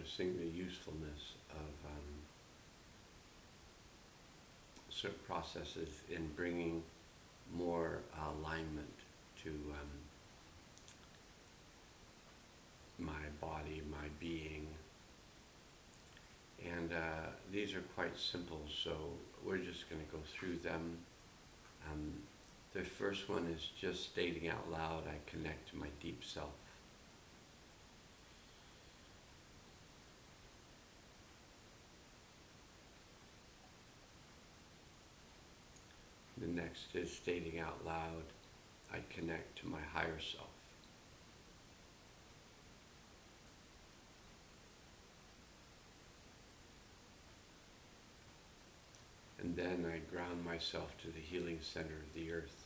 noticing the usefulness of certain processes in bringing more alignment to my body, my being. And these are quite simple, so we're just going to go through them. The first one is just stating out loud, I connect to my deep self. The next is stating out loud, I connect to my higher self. And then I ground myself to the healing center of the earth.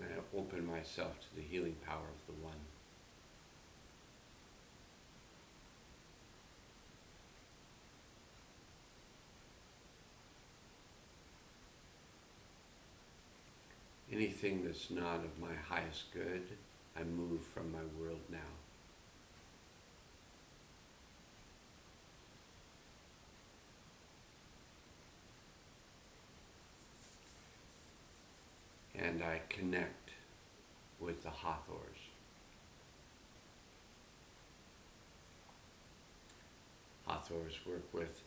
And I open myself to the healing power of the One. Anything that's not of my highest good, I move from my world now. And I connect with the Hathors. Hathors work with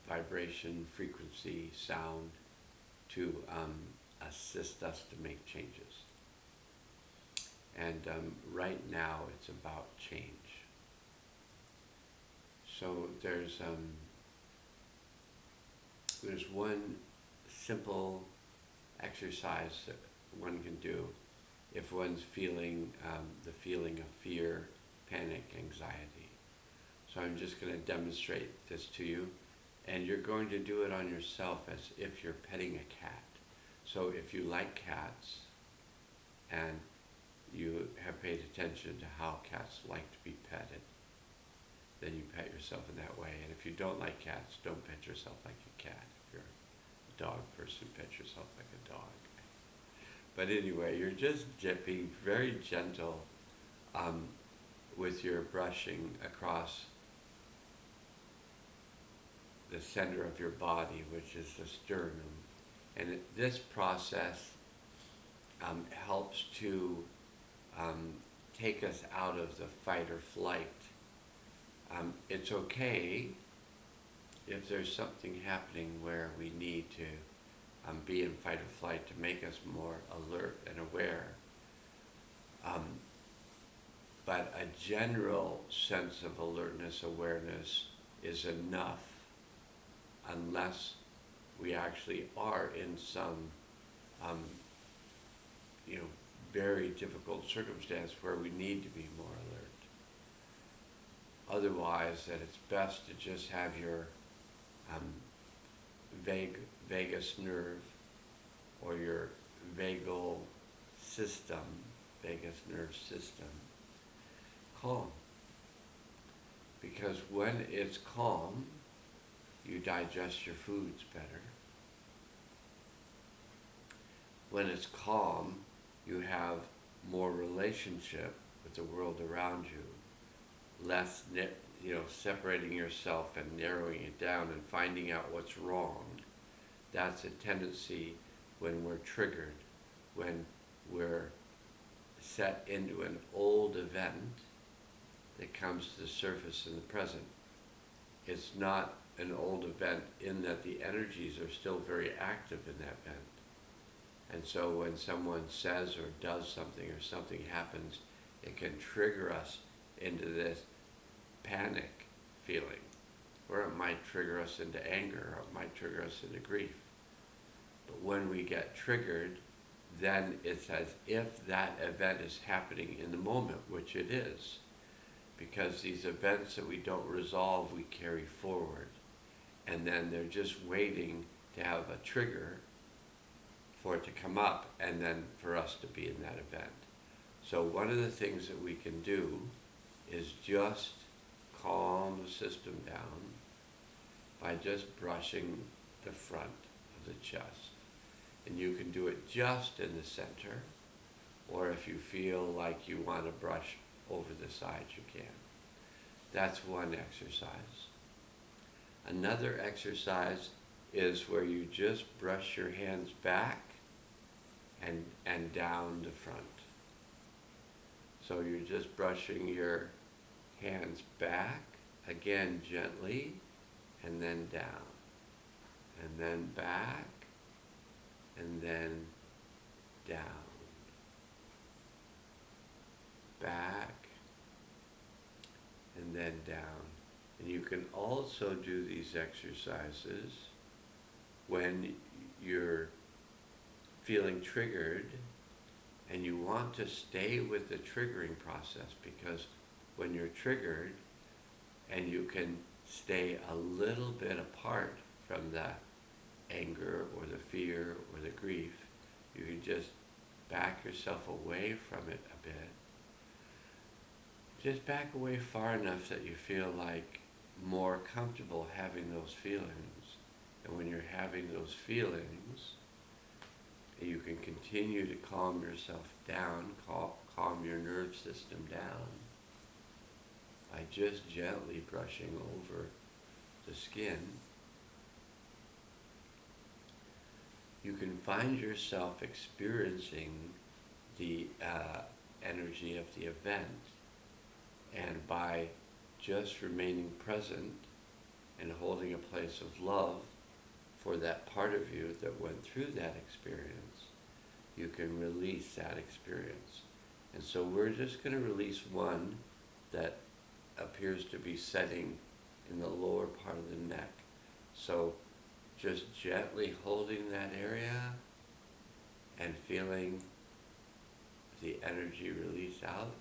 vibration, frequency, sound to assist us to make changes. And right now it's about change. So there's one simple exercise that one can do if one's feeling the feeling of fear, panic, anxiety. So I'm just going to demonstrate this to you, and you're going to do it on yourself as if you're petting a cat. So if you like cats and you have paid attention to how cats like to be petted, then you pet yourself in that way. And if you don't like cats, don't pet yourself like a cat. If you're a dog person, pet yourself like a dog. But anyway, you're just being very gentle with your brushing across the center of your body, which is the sternum. And this process helps to take us out of the fight or flight. It's okay if there's something happening where we need to be in fight or flight to make us more alert and aware. But a general sense of alertness, awareness is enough unless we actually are in some very difficult circumstance where we need to be more alert. Otherwise, that it's best to just have your vagus nerve or your vagal system, vagus nerve system, calm. Because when it's calm, you digest your foods better. When it's calm, you have more relationship with the world around you, less separating yourself and narrowing it down and finding out what's wrong. That's a tendency when we're triggered, when we're set into an old event that comes to the surface in the present. It's not an old event in that the energies are still very active in that event. And so when someone says or does something or something happens, it can trigger us into this panic feeling, or it might trigger us into anger, or it might trigger us into grief. But when we get triggered, then it's as if that event is happening in the moment, which it is. Because these events that we don't resolve, we carry forward. And then they're just waiting to have a trigger for it to come up, and then for us to be in that event. So one of the things that we can do is just calm the system down by just brushing the front of the chest. And you can do it just in the center, or if you feel like you want to brush over the sides, you can. That's one exercise. Another exercise is where you just brush your hands back and down the front. So you're just brushing your hands back, again gently, and then down. And then back, and then down. Back, and then down. And you can also do these exercises when you're feeling triggered and you want to stay with the triggering process, because when you're triggered and you can stay a little bit apart from the anger or the fear or the grief, you can just back yourself away from it a bit. Just back away far enough that you feel like more comfortable having those feelings. And when you're having those feelings, you can continue to calm yourself down, calm your nerve system down by just gently brushing over the skin. You can find yourself experiencing the energy of the event, and by just remaining present and holding a place of love for that part of you that went through that experience, you can release that experience. And so we're just going to release one that appears to be setting in the lower part of the neck. So just gently holding that area and feeling the energy release out.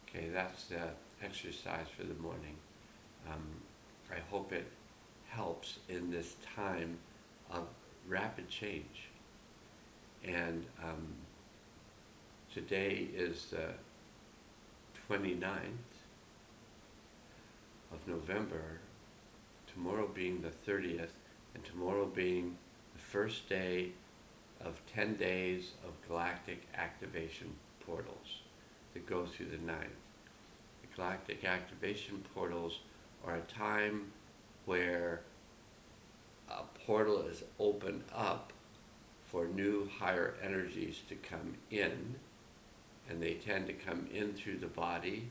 Okay, that's the exercise for the morning. I hope it helps in this time of rapid change. And today is the 29th of November, tomorrow being the 30th, and tomorrow being the first day of 10 days of galactic activation portals that go through the ninth. The galactic activation portals are a time where a portal is opened up for new higher energies to come in, and they tend to come in through the body,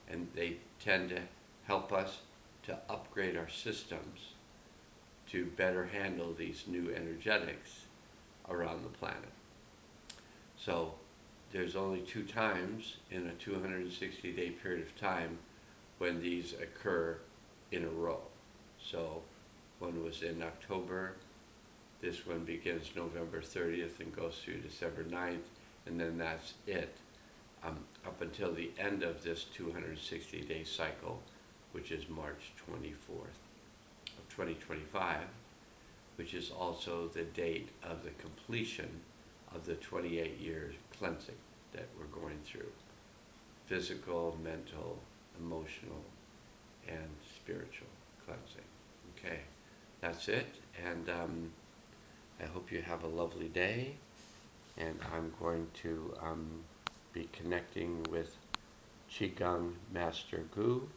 and they tend to help us to upgrade our systems to better handle these new energetics around the planet. So there's only 2 times in a 260-day period of time when these occur in a row. So one was in October, this one begins November 30th and goes through December 9th, and then that's it, up until the end of this 260-day cycle, which is March 24th of 2025, which is also the date of the completion of the 28-year cleansing that we're going through. Physical, mental, emotional, and spiritual cleansing. Okay, that's it, and I hope you have a lovely day, and I'm going to be connecting with Qigong Master Gu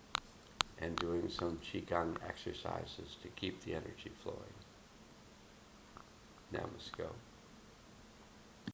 and doing some Qigong exercises to keep the energy flowing. Namaste.